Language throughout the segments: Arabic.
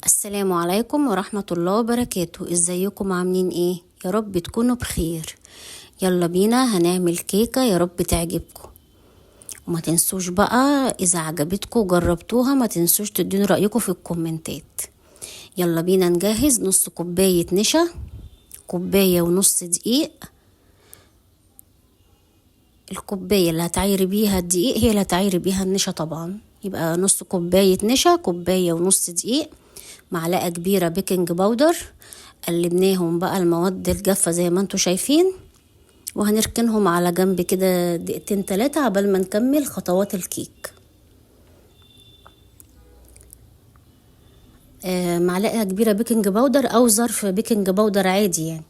السلام عليكم ورحمة الله وبركاته. ازيكم عاملين ايه؟ يا رب تكونوا بخير. يلا بينا هنعمل كيكة يا رب تعجبكم. وما تنسوش بقى اذا عجبتكم وجربتوها ما تنسوش تدوني رأيكم في الكومنتات. يلا بينا نجهز نص كوباية نشا، كوباية ونص دقيق. الكوباية اللي هتعيري بيها الدقيق هي اللي هتعيري بيها النشا طبعا. يبقى نص كوباية نشا، كوباية ونص دقيق، معلقة كبيرة بيكنج باودر. قلبناهم بقى المواد الجافة زي ما انتوا شايفين، وهنركنهم على جنب كده دقيقتين 3 عبال ما نكمل خطوات الكيك. معلقة كبيرة بيكنج باودر او ظرف بيكنج باودر عادي يعني.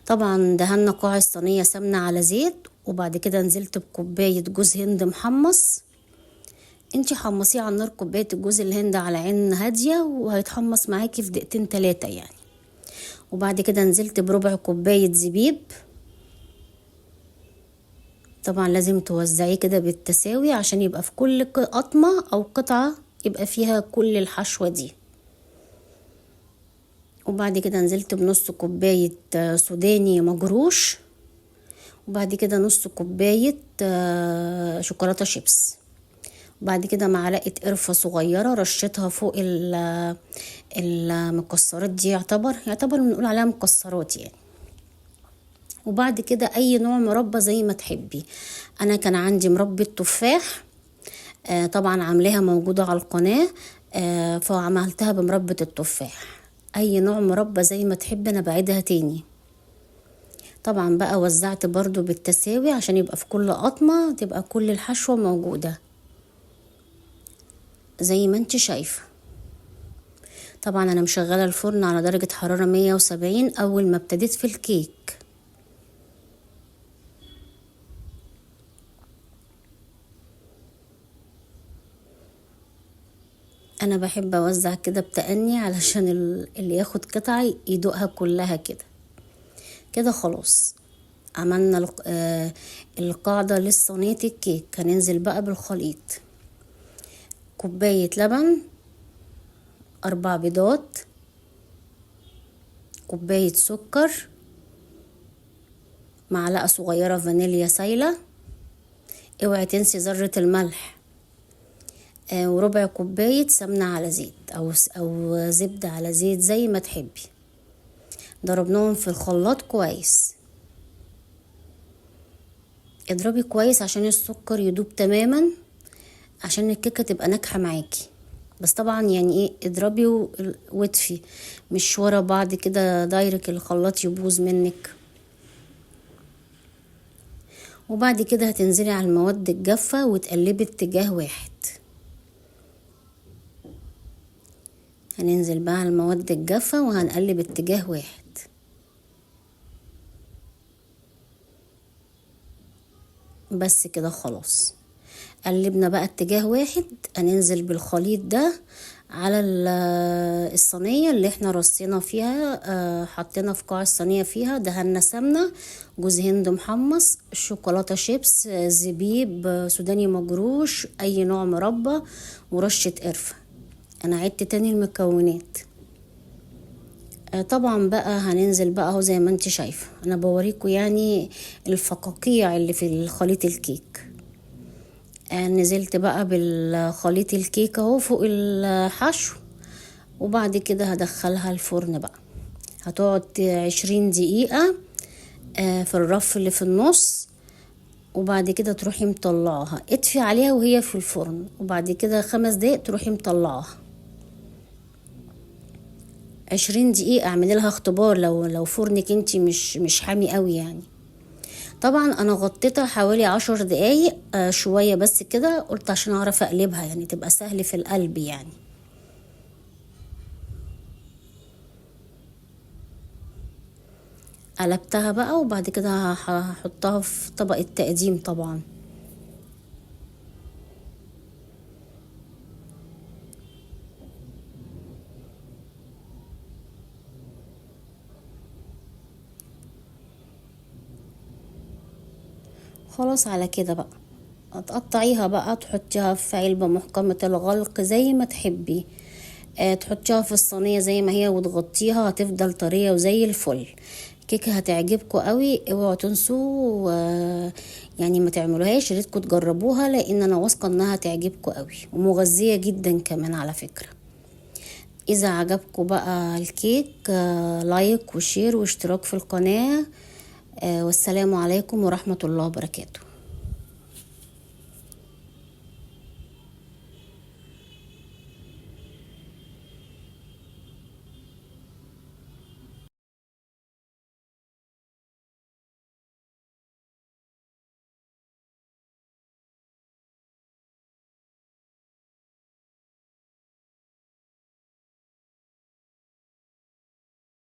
طبعا دهنا قاع الصينية سمنة على زيت، وبعد كده نزلت بكوباية جوز هند محمص. انتي حمصيه على النار كوباية الجوز الهند على عين هادية، وهيتحمص معاكي في دقيقتين 3 يعني. وبعد كده نزلت بربع كوباية زبيب. طبعا لازم توزعيه كده بالتساوي عشان يبقى في كل قطمة او قطعة يبقى فيها كل الحشوة دي. وبعد كده نزلت بنص كوباية سوداني مجروش. وبعد كده نص كوباية شوكولاتة شيبس. وبعد كده معلقة قرفة صغيرة رشتها فوق المكسرات دي، يعتبر بنقول عليها مكسرات يعني. وبعد كده اي نوع مربى زي ما تحبي. انا كان عندي مربى تفاح، طبعا عاملاها موجودة على القناة، فعملتها بمربى التفاح. اي نوع مربى زي ما تحبي، انا بعيدها تاني. طبعا بقى وزعت برضو بالتساوي عشان يبقى في كل قطمة تبقى كل الحشوة موجودة زي ما انت شايفة. طبعا انا مشغلة الفرن على درجة حرارة 170 اول ما ابتديت في الكيك. انا بحب اوزع كده بتأني علشان اللي ياخد قطعة يدوقها كلها كده. كده خلاص عملنا القاعدة للصينية الكيك. هننزل بقى بالخليط. كوباية لبن، 4 بيضات، كوباية سكر، معلقة صغيرة فانيليا سايلة، اوعي تنسي ذرة الملح، وربع كوباية سمنة على زيت او زبدة على زيت زي ما تحبي. ضربناهم في الخلاط كويس. اضربي كويس عشان السكر يدوب تماما عشان الكيكة تبقى ناجحة معاكي. بس طبعا يعني ايه، اضربي واطفي، مش ورا بعض كده دايرك الخلاط يبوظ منك. وبعد كده هتنزلي على المواد الجافة وتقلبي اتجاه واحد. هننزل بقى على المواد الجافة وهنقلب اتجاه واحد. بس كده خلاص قلبنا بقى اتجاه واحد. هننزل بالخليط ده على الصينية اللي احنا رصينا فيها، حطينا في قاع الصينية فيها دهنا سمنة، جوز هند محمص، شوكولاتة شيبس، زبيب سوداني مجروش، اي نوع مربى، ورشة قرفة. انا عدت تاني المكونات. طبعا بقى هننزل بقى اهو زي ما انت شايفة، انا بوريكم يعني الفقاقيع اللي في الخليط الكيك. نزلت بقى بالخليط الكيك اهو فوق الحشو. وبعد كده هدخلها الفرن بقى. هتقعد 20 دقيقة في الرف اللي في النص. وبعد كده تروحي مطلعها، اطفي عليها وهي في الفرن، وبعد كده 5 دقايق تروحي مطلعها. 20 دقيقة اعملي لها اختبار لو فرنك انتي مش حامي قوي يعني. طبعا انا غطيتها حوالي 10 دقايق، شوية بس كده، قلت عشان اعرف اقلبها يعني تبقى سهل في القلب يعني. قلبتها بقى وبعد كده هحطها في طبق التقديم طبعا. خلاص على كده بقى تقطعيها بقى، تحطيها في علبة محكمة الغلق زي ما تحبي. تحطيها في الصينية زي ما هي وتغطيها، هتفضل طرية وزي الفل. كيكة هتعجبكم قوي، اوعوا تنسوا يعني ما تعملوهاش، ريتكم تجربوها لان انا واثقه انها هتعجبكم قوي ومغذيه جدا كمان على فكره. اذا عجبكم بقى الكيك لايك وشير واشتراك في القناه. والسلام عليكم ورحمه الله وبركاته.